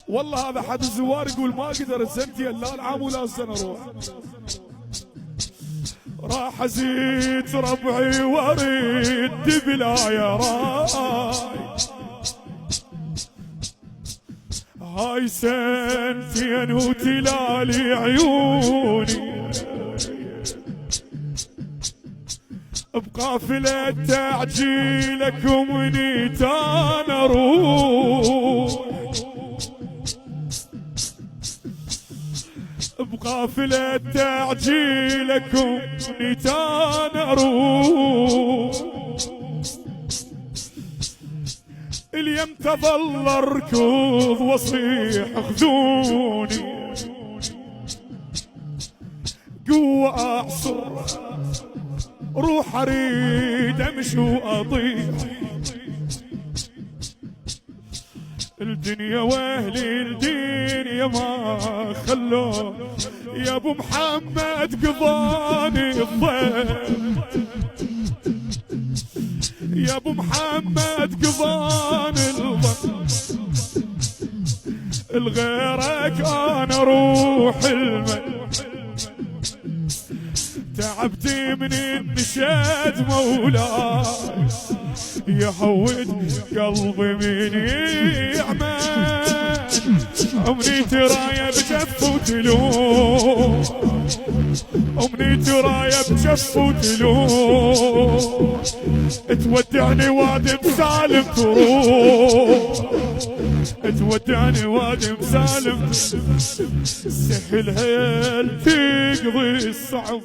والله هذا حد الزوار يقول ما قدر سنتين لا العام ولا سنة روح. راح ازيد ربعي وارد بلا يا راي، هاي سنتين وتلالي عيوني بقافلة تعجيلكم نيتان اروح، بقافلة تعجيلكم نيتان اروح، اليم تظل اركض واصيح خذوني، قوة اعصر روح اريد امشي واطيح، الدنيا واهلي الدنيا ما خلون يا ابو محمد قضاني الضيف، يا ابو محمد قضاني الضيف، الغيرك انا روح المن، تعبت من النشاد مولاي يهود قلبي من يعمل، امني ترايا بجف وتلوم، امني ترايا بجف وتلوم، تودعني وادي مسالم تروح، تودعني وادي مسالم، سهل هيل تقضي الصعب.